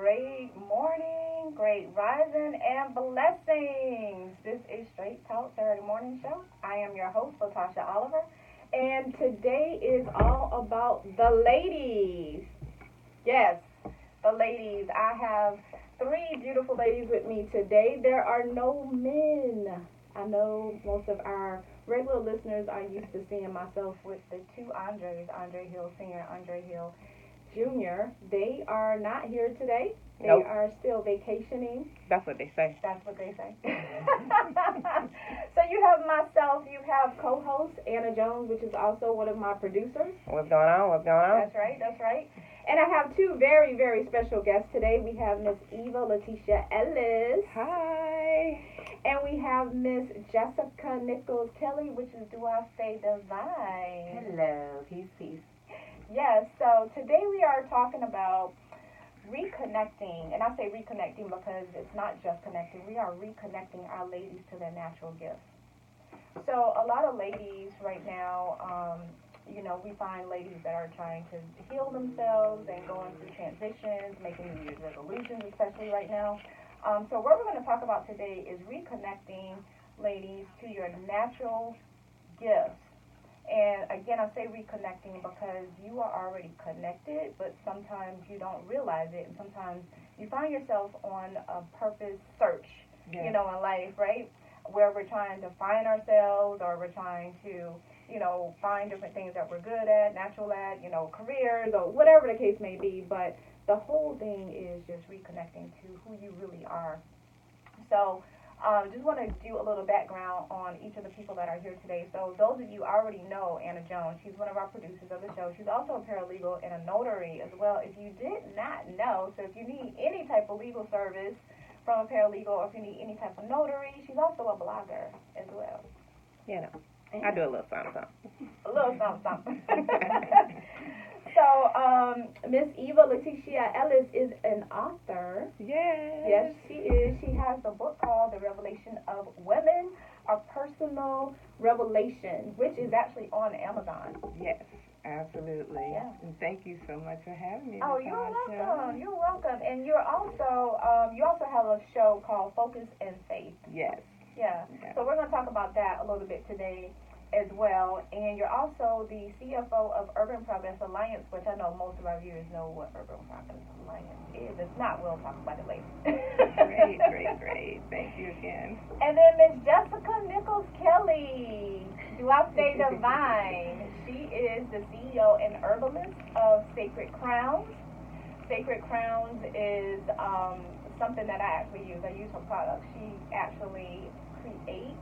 great morning, great rising, and blessings. This is Straight Talk Saturday Morning Show. I am your host, Latasha Oliver, and today is all about the ladies. Yes, the ladies. I have three beautiful ladies with me today. There are no men. I know most of our regular listeners are used to seeing myself with the two Andres, Andre Hill Sr., Andre Hill Jr. They are not here today. They Nope. are still vacationing. That's what they say. That's what they say. So you have myself, you have co-host Anna Jones, which is also one of my producers. What's going on? What's going on? That's right, that's right. And I have two very, very special guests today. We have Miss Eva Leticia Ellis. Hi. And we have Miss Jessica Nichols Kelly, which is Do I Stay Divine. Hello, peace. Yes, so today we are talking about reconnecting, and I say reconnecting because it's not just connecting. We are reconnecting our ladies to their natural gifts. So a lot of ladies right now, we find ladies that are trying to heal themselves and going through transitions, making New Year's resolutions, especially right now. So what we're going to talk about today is reconnecting ladies to your natural gifts. And again, I say reconnecting because you are already connected, but sometimes you don't realize it, and sometimes you find yourself on a purpose search, in life, right? Where we're trying to find ourselves, or we're trying to, find different things that we're good at, natural at, careers, or whatever the case may be. But the whole thing is just reconnecting to who you really are. So, just want to do a little background on each of the people that are here today. So those of you already know Anna Jones. She's one of our producers of the show. She's also a paralegal and a notary as well. If you did not know, so if you need any type of legal service from a paralegal, or if you need any type of notary, she's also a blogger as well. I do a little something. A little something. So, Miss Eva Leticia Ellis is an author. Yes, she is. She has a book called The Revelation of Women, A Personal Revelation, which is actually on Amazon. Yes, absolutely. Yeah. And thank you so much for having me. Oh, you're welcome. You're welcome. And you also have a show called Focus and Faith. Yes. Yeah. So we're going to talk about that a little bit today as well. And you're also the CFO of Urban Progress Alliance, which I know most of our viewers know what Urban Progress Alliance is. If not, we'll talk about it later. Great. Thank you again. And then Miss Jessica Nichols Kelly, Do I Stay Divine? She is the CEO and herbalist of Sacred Crowns. Sacred Crowns is something that I actually use. I use her products. She actually creates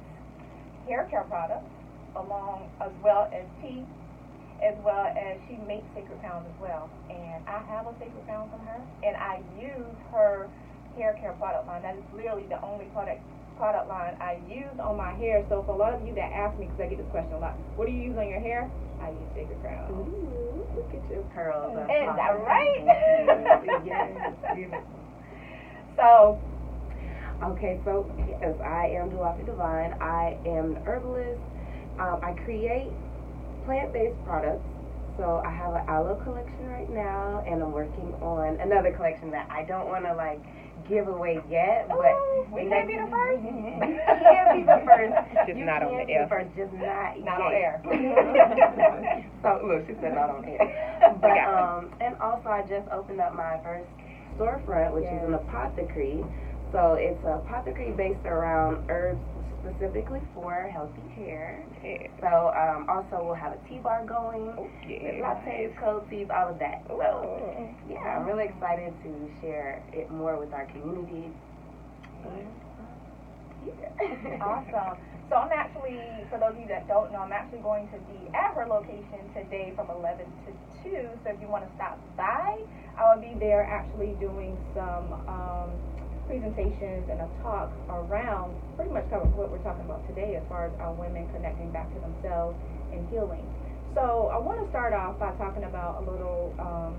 hair care products as well as tea, as well as she makes Sacred Crowns as well. And I have a Sacred Crown from her, and I use her hair care product line. That is literally the only product line I use on my hair. So for a lot of you that ask me, because I get this question a lot, what do you use on your hair? I use Sacred Crowns. Ooh, look at your curls. Is that right? Yes. So, Okay, so yes, I am Duafi Divine. I am an herbalist. I create plant-based products. So I have an aloe collection right now, and I'm working on another collection that I don't want to give away yet. But we can't be the first. You can't be the first. Just You not on can the be air. the first, just not on air. So look, she said not on air. But and also I just opened up my first storefront, which is an apothecary. So it's a apothecary based around herbs specifically for healthy hair. Yeah. So also we'll have a tea bar going with lattes, cold teas, all of that. So yeah, I'm really excited to share it more with our community. Awesome. So I'm actually, for those of you that don't know, I'm actually going to be at her location today from 11 to 2. So if you want to stop by, I will be there actually doing some presentations and a talk around pretty much covering what we're talking about today as far as our women connecting back to themselves and healing. So I want to start off by talking about a little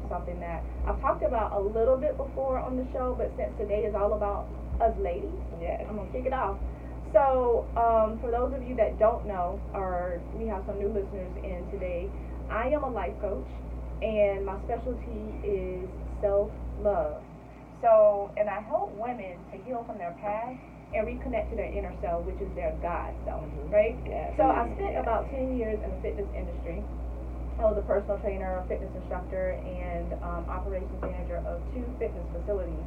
something that I've talked about a little bit before on the show, but since today is all about us ladies, I'm going to kick it off. So for those of you that don't know, or we have some new listeners in today, I am a life coach, and my specialty is self-love. So, and I help women to heal from their past and reconnect to their inner self, which is their God self, right? Yes. So I spent about 10 years in the fitness industry. I was a personal trainer, fitness instructor, and operations manager of 2 fitness facilities.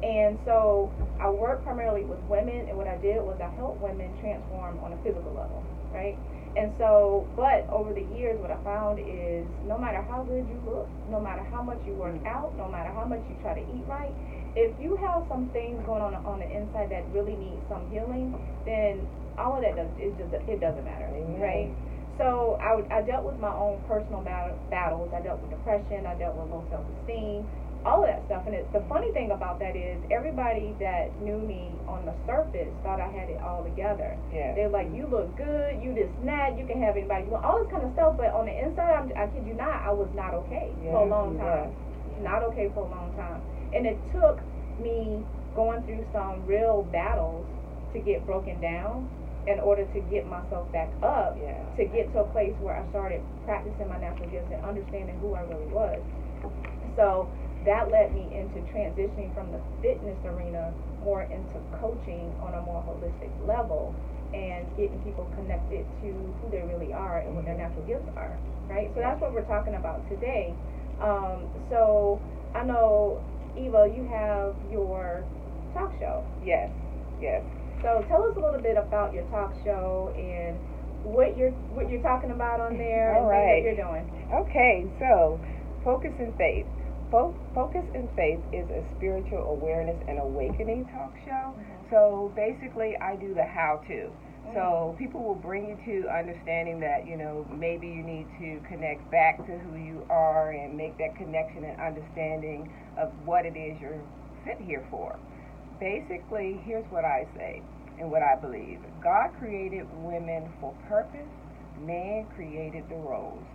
And so I worked primarily with women, and what I did was I helped women transform on a physical level, right? And so, but over the years, what I found is no matter how good you look, no matter how much you work out, no matter how much you try to eat right, if you have some things going on the inside that really need some healing, then all of that it doesn't matter, right? So I dealt with my own personal battles. I dealt with depression. I dealt with low self-esteem, all of that stuff. And the funny thing about that is everybody that knew me on the surface thought I had it all together. Yeah. They're like, you look good, you this and that, you can have anybody you want, all this kind of stuff. But on the inside, I kid you not, I was not okay for a long time. Not okay for a long time. And it took me going through some real battles to get broken down in order to get myself back up, to get to a place where I started practicing my natural gifts and understanding who I really was. So that led me into transitioning from the fitness arena more into coaching on a more holistic level and getting people connected to who they really are and what their natural gifts are, right? So that's what we're talking about today. So I know, Eva, you have your talk show. Yes. So tell us a little bit about your talk show and what you're talking about on there and things that you're doing. Okay, so Focus and Faith. Focus and Faith is a spiritual awareness and awakening talk show. So basically, I do the how-to. So people will bring you to understanding that, maybe you need to connect back to who you are and make that connection and understanding of what it is you're sent here for. Basically, here's what I say and what I believe. God created women for purpose. Man created the roles.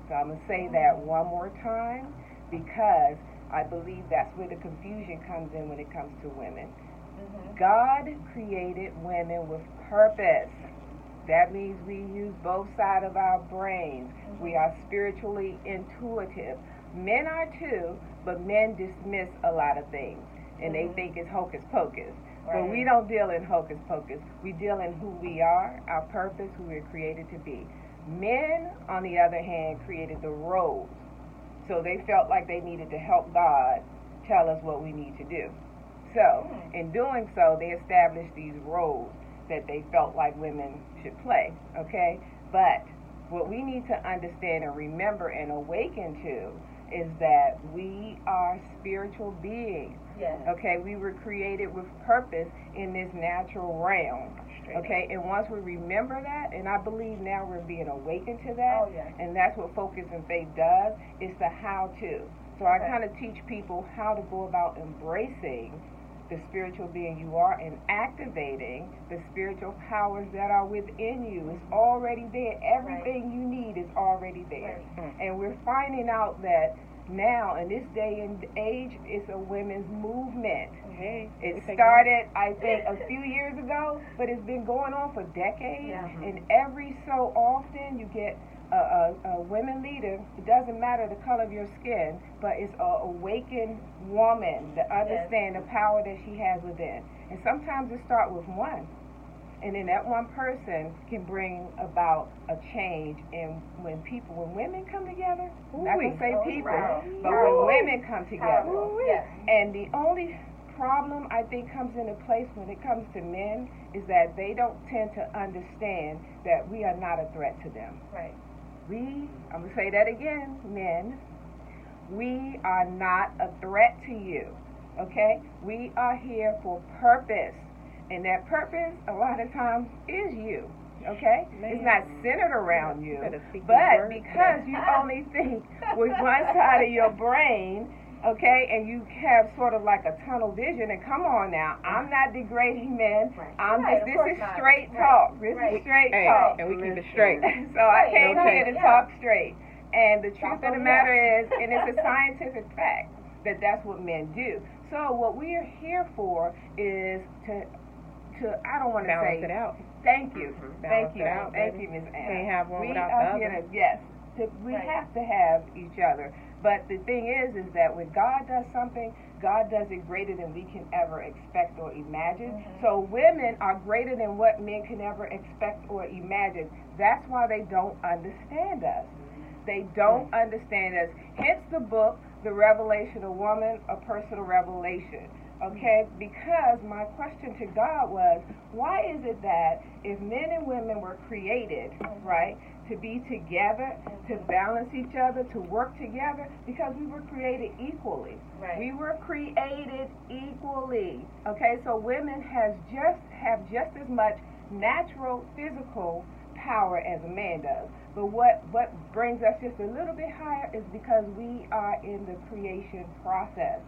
So I'm going to say that one more time because I believe that's where the confusion comes in when it comes to women. God created women with purpose. That means we use both sides of our brains. We are spiritually intuitive. Men are too, but men dismiss a lot of things, and they think it's hocus pocus. But we don't deal in hocus pocus. We deal in who we are, our purpose, who we're created to be. Men, on the other hand, created the roles. So they felt like they needed to help God tell us what we need to do. So, in doing so, they established these roles that they felt like women should play, okay? But what we need to understand and remember and awaken to is that we are spiritual beings, okay? We were created with purpose in this natural realm, okay? And once we remember that, and I believe now we're being awakened to that, and that's what Focus and Faith does, is the how-to. So I kind of teach people how to go about embracing the spiritual being you are and activating the spiritual powers that are within you. It's already there. Everything you need is already there. And we're finding out that now, in this day and age, it's a women's movement. It started, I think, a few years ago, but it's been going on for decades. And every so often you get a women leader. It doesn't matter the color of your skin, but it's an awakened woman that understands the power that she has within. And sometimes it starts with one. And then that one person can bring about a change. And when women come together, not going to say people, but when women come together. And the only problem I think comes into place when it comes to men is that they don't tend to understand that we are not a threat to them. I'm going to say that again, men. We are not a threat to you, okay? We are here for purpose. And that purpose, a lot of times, is you, okay? It's not centered around you. But because you only think with one side of your brain, okay, and you have sort of like a tunnel vision, and come on now, I'm not degrading men. This is straight talk. This is straight talk. And we keep it straight. So I came here to talk straight. And the truth of the matter is, and it's a scientific fact, that that's what men do. So what we are here for is to I don't want to say balance it out. Thank you. Thank you. It out, Thank you, Ms. Anna. Can't have one we without are the here other. to, yes. We Right. have to have each other. But the thing is that when God does something, God does it greater than we can ever expect or imagine. Mhm. So women are greater than what men can ever expect or imagine. That's why they don't understand us. They don't understand us. Hence the book, The Revelation of Woman, A Personal Revelation. Okay? Because my question to God was, why is it that if men and women were created, right, to be together, to balance each other, to work together, because we were created equally. Right. We were created equally. Okay? So women have just as much natural physical power as a man does. But what brings us just a little bit higher is because we are in the creation process.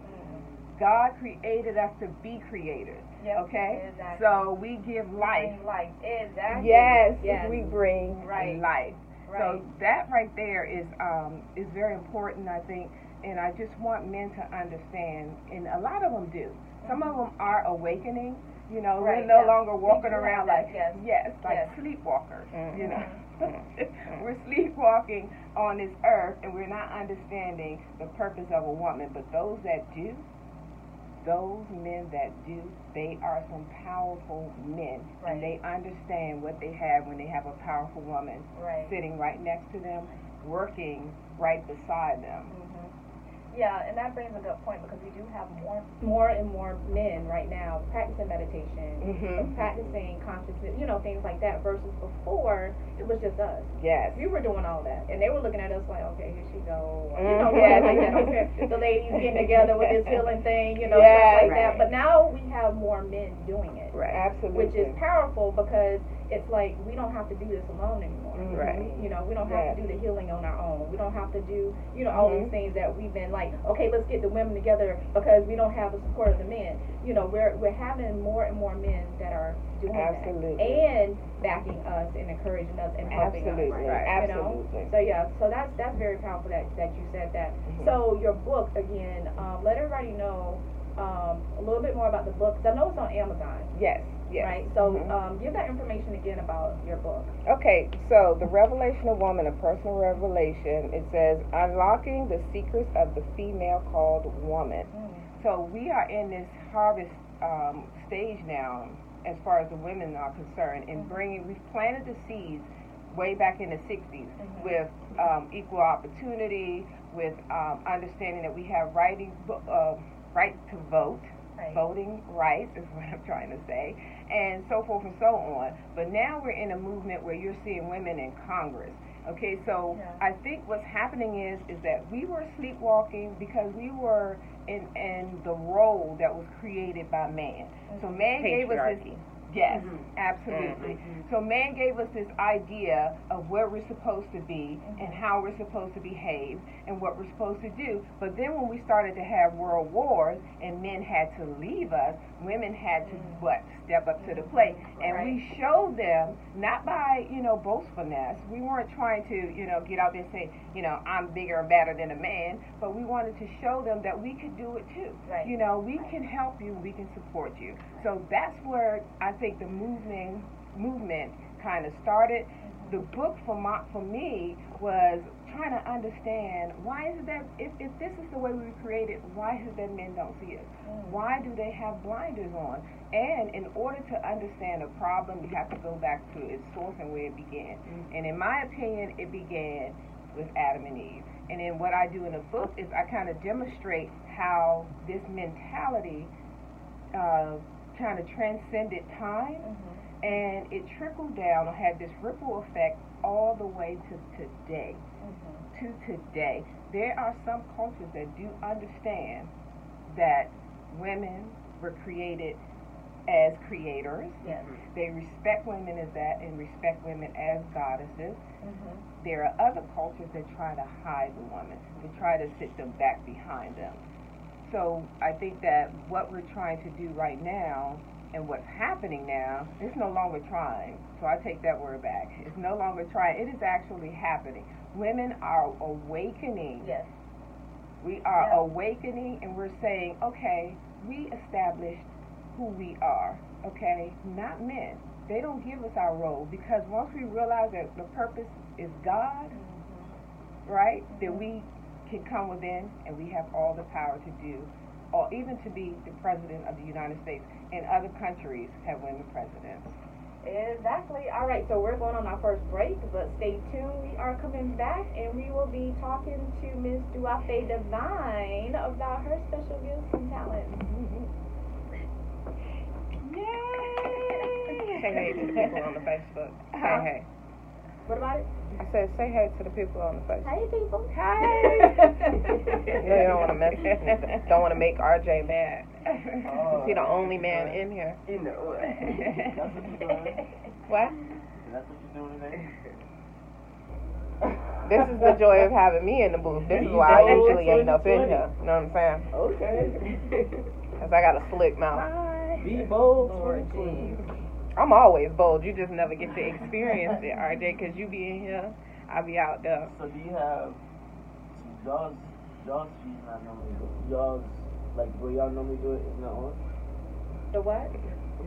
God created us to be creators. Yep, okay? Exactly. So we give life. Life. Exactly. Yes, Yes. we bring Right. life. Right. So that right there is very important, I think, and I just want men to understand, and a lot of them do. Some of them are awakening. You know, Right, we're no yeah. longer walking We do around have like that, like yes. sleepwalkers. Mhm. You know, we're sleepwalking on this earth, and we're not understanding the purpose of a woman. But those that do, those men that do, they are some powerful men, Right. and they understand what they have when they have a powerful woman Right. sitting right next to them, working right beside them. Yeah, and that brings a good point because we do have more and more men right now practicing meditation, Mhm. practicing consciousness, things like that. Versus before, it was just us. Yes. We were doing all that, and they were looking at us like, okay, here she go, Mhm. like that. Okay, the ladies getting together with this healing thing, Yes. stuff like Right. that. But now we have more men doing it, Right. Absolutely. which is powerful because it's like we don't have to do this alone anymore. Mhm. Right. We don't have Yes. to do the healing on our own. We don't have to do, all these things that we've been like, okay, let's get the women together because we don't have the support of the men. We're having more and more men that are doing Absolutely. that and backing us and encouraging us and helping Absolutely. us. Right. Absolutely. So that's very powerful that you said that. Mhm. So your book again, let everybody know a little bit more about the book. 'Cause I know it's on Amazon. Yes. Yes. Right. So Mhm. give that information again about your book. Okay, so The Revelation of Woman, A Personal Revelation, it says, Unlocking the Secrets of the Female Called Woman. So we are in this harvest stage now, as far as the women are concerned, and we've planted the seeds way back in the 60s with equal opportunity, with understanding that we have right to vote. Right. Voting rights is what I'm trying to say, and so forth and so on. But now we're in a movement where you're seeing women in Congress. Okay, so Yeah. I think what's happening is that we were sleepwalking because we were in the role that was created by man. So man gave us this. Patriarchy. Yes, Mhm. absolutely. Mhm. So man gave us this idea of where we're supposed to be and how we're supposed to behave and what we're supposed to do. But then when we started to have world wars and men had to leave us, women had to step up to the plate. And we showed them, not by, boastfulness. We weren't trying to, get out there and say, I'm bigger and better than a man, but we wanted to show them that we could do it too. Right. We can help you, we can support you. So that's where I think the movement kind of started. The book for me was trying to understand why is it that if this is the way we were created, why is it that men don't see it? Why do they have blinders on? And in order to understand a problem, you have to go back to its source and where it began. And in my opinion, it began with Adam and Eve. And then what I do in the book is I kind of demonstrate how this mentality kind of transcended time, and it trickled down or had this ripple effect all the way to today. To today, there are some cultures that do understand that women were created as creators. Yes. They respect women as that and respect women as goddesses. There are other cultures that try to hide the woman, to try to sit them back behind them. So I think that what we're trying to do right now and what's happening now, it's no longer trying. So I take that word back. It's no longer trying. It is actually happening. Women are awakening. Yes. We are awakening, and we're saying, okay, we established who we are, okay? Not men. They don't give us our role, because once we realize that the purpose is God, right? That we can come within and we have all the power to do, or even to be the president of the United States. And other countries have women presidents. Exactly. All right, so we're going on our first break, but stay tuned. We are coming back, and we will be talking to Miss Duafe Divine about her special gifts and talents. Yay! Say hey to the people on the Facebook. Say hey. What about it? I said say hey to the people on the Facebook. Hey, people. Hey! You don't want to mess. Don't want to make RJ mad. Is he the only man in here? You know what? That's what you're doing. What? That's what you're doing today? This is the joy of having me in the booth. This is why I usually end up in here. You know what I'm saying? Okay. Because I got a slick mouth. Be bold. Lord jeez. I'm always bold. You just never get to experience it, RJ, because you be in here, I be out there. So do you have y'all's fees not normally do y'all's like where y'all normally do it is not on? The what?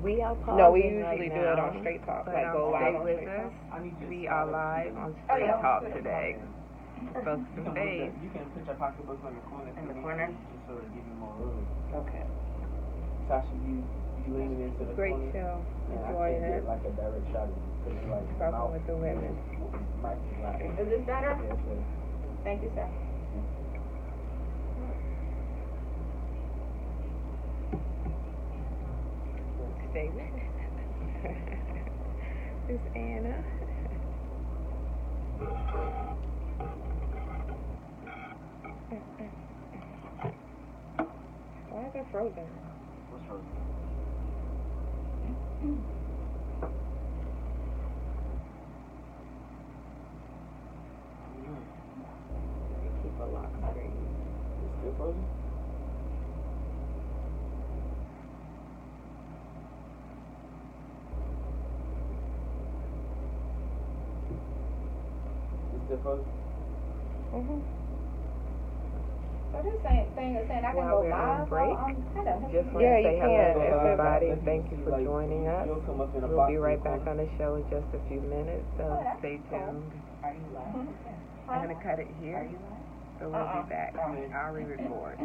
We are pausing No, we usually right do it now, on Straight Talk, but like go live on stay Straight with Talk. us. I need you to We start are with live the- on Oh, Straight yeah. Talk today. Focus You and can put fade. that- you can put your pocketbook in the corner. In the if you corner? need to, just so to give you more room. Okay. Tasha, you leaning into the Great corner. show. And I Enjoying can't it. get like a direct shot of you because you're like Talking mouth with the women. mic is like Is this better? yes, sir. Thank you, sir. Stay with it. This is Anna. Why is it frozen? What's wrong? Keep a lock screen. It's still frozen? It's still frozen? Mm-hmm. So this thing is saying I can While go we're on live. break, Just want Yeah, to say you hello can. to It's everybody. Let Thank me you see, for like, joining us. you'll come up in a We'll box be in right the back corner. on the show in just a few minutes, so Oh, that's stay cool. tuned. Are you live? Huh? I'm going to cut it here. So we'll be back. I'll re-record.